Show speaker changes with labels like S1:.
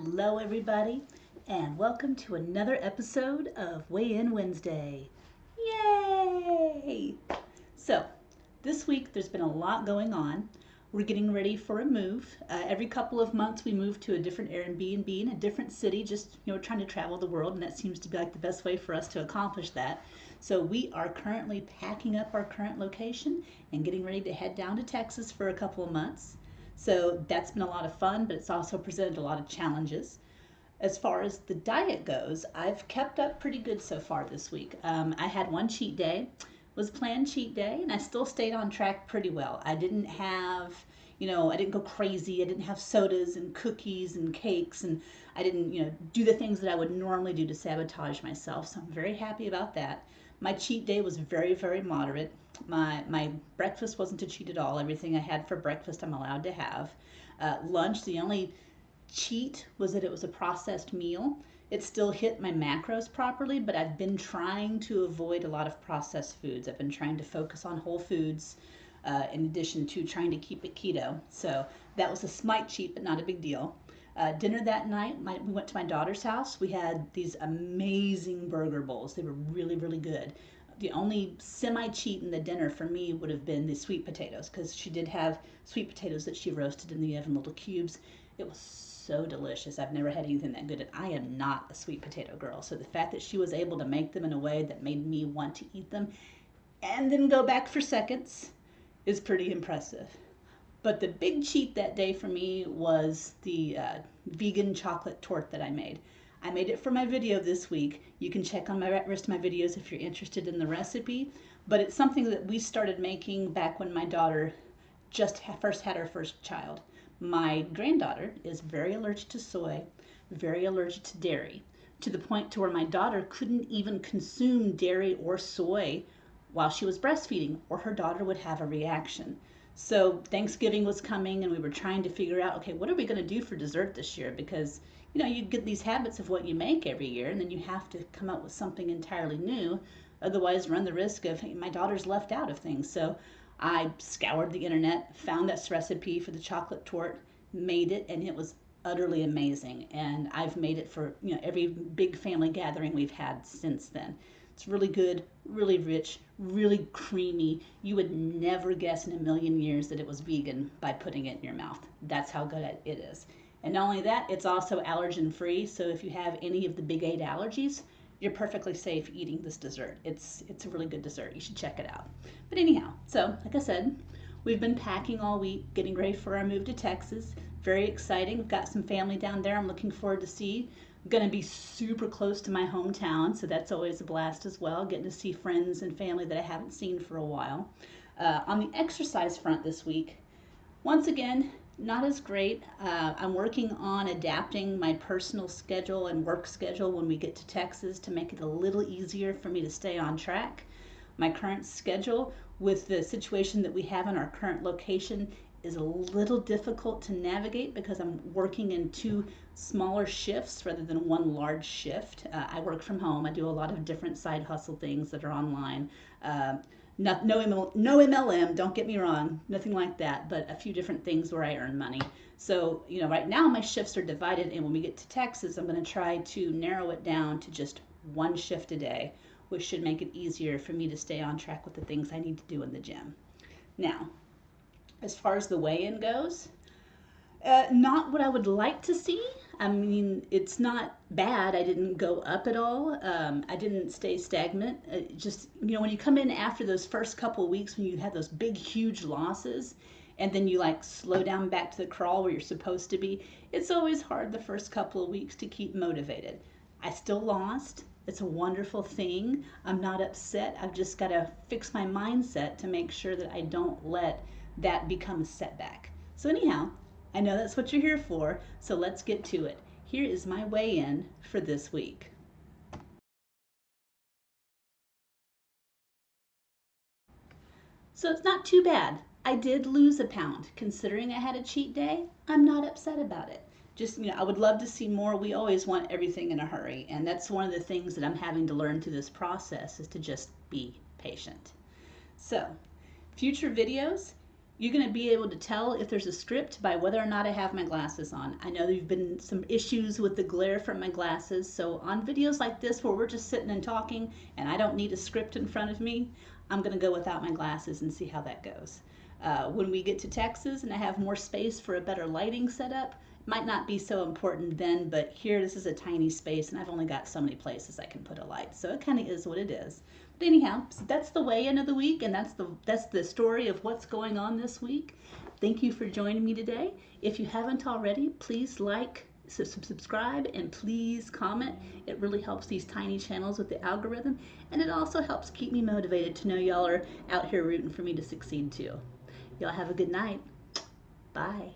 S1: Hello, everybody, and welcome to another episode of Weigh In Wednesday. Yay! So, this week there's been a lot going on. We're getting ready for a move. Every couple of months we move to a different Airbnb in a different city, just trying to travel the world, and that seems to be like the best way for us to accomplish that. So we are currently packing up our current location and getting ready to head down to Texas for a couple of months. So that's been a lot of fun, but it's also presented a lot of challenges. As far as the diet goes, I've kept up pretty good so far this week. I had one cheat day, was planned cheat day, and I still stayed on track pretty well. I didn't have, I didn't go crazy. I didn't have sodas and cookies and cakes, and I didn't, do the things that I would normally do to sabotage myself. So I'm very happy about that. My cheat day was very, very moderate. My breakfast wasn't a cheat at all. Everything I had for breakfast I'm allowed to have. Lunch, the only cheat was that it was a processed meal. It still hit my macros properly, but I've been trying to avoid a lot of processed foods. I've been trying to focus on whole foods in addition to trying to keep it keto. So that was a slight cheat, but not a big deal. Dinner that night, we went to my daughter's house. We had these amazing burger bowls. They were really, really good. The only semi-cheat in the dinner for me would have been the sweet potatoes, because she did have sweet potatoes that she roasted in the oven, little cubes. It was so delicious. I've never had anything that good, and I am not a sweet potato girl. So the fact that she was able to make them in a way that made me want to eat them and then go back for seconds is pretty impressive. But the big cheat that day for me was the vegan chocolate torte that I made. I made it for my video this week. You can check on my rest of my videos if you're interested in the recipe. But it's something that we started making back when my daughter just first had her first child. My granddaughter is very allergic to soy, very allergic to dairy, to the point to where my daughter couldn't even consume dairy or soy while she was breastfeeding, or her daughter would have a reaction. So Thanksgiving was coming, and we were trying to figure out, okay, what are we going to do for dessert this year? Because you get these habits of what you make every year, and then you have to come up with something entirely new. Otherwise, run the risk of, hey, my daughter's left out of things. So I scoured the internet, found this recipe for the chocolate torte, made it, and it was utterly amazing. And I've made it for every big family gathering we've had since then. It's really good, really rich, really creamy. You would never guess in a million years that it was vegan by putting it in your mouth. That's how good it is. And not only that, it's also allergen free. So if you have any of the big 8 allergies, you're perfectly safe eating this dessert. It's a really good dessert. You should check it out. But anyhow, so like I said, we've been packing all week, getting ready for our move to Texas. Very exciting. We've got some family down there I'm looking forward to see. I'm going to be super close to my hometown, so that's always a blast as well, getting to see friends and family that I haven't seen for a while. On the exercise front this week, once again, not as great. I'm working on adapting my personal schedule and work schedule when we get to Texas to make it a little easier for me to stay on track. My current schedule, with the situation that we have in our current location, is a little difficult to navigate because I'm working in 2 smaller shifts rather than 1 large shift. I work from home. I do a lot of different side hustle things that are online. No MLM, don't get me wrong, nothing like that, but a few different things where I earn money. So, right now my shifts are divided, and when we get to Texas, I'm going to try to narrow it down to just 1 shift a day, which should make it easier for me to stay on track with the things I need to do in the gym. Now, as far as the weigh-in goes, not what I would like to see. I mean, it's not bad. I didn't go up at all. I didn't stay stagnant. Just, when you come in after those first couple of weeks when you had those big, huge losses, and then you like slow down back to the crawl where you're supposed to be, it's always hard the first couple of weeks to keep motivated. I still lost. It's a wonderful thing. I'm not upset. I've just got to fix my mindset to make sure that I don't let that become a setback. So anyhow, I know that's what you're here for, so let's get to it. Here is my weigh-in for this week. So it's not too bad. I did lose a pound. Considering I had a cheat day, I'm not upset about it. Just, I would love to see more. We always want everything in a hurry, and that's one of the things that I'm having to learn through this process, is to just be patient. So, future videos, You're going to be able to tell if there's a script by whether or not I have my glasses on. I know there've been some issues with the glare from my glasses, so on videos like this where we're just sitting and talking and I don't need a script in front of me, I'm going to go without my glasses and see how that goes. When we get to Texas and I have more space for a better lighting setup, it might not be so important then, but here this is a tiny space and I've only got so many places I can put a light, so it kind of is what it is. But anyhow, so that's the weigh-in of the week, and that's the story of what's going on this week. Thank you for joining me today. If you haven't already, please like, subscribe, and please comment. It really helps these tiny channels with the algorithm, and it also helps keep me motivated to know y'all are out here rooting for me to succeed too. Y'all have a good night. Bye.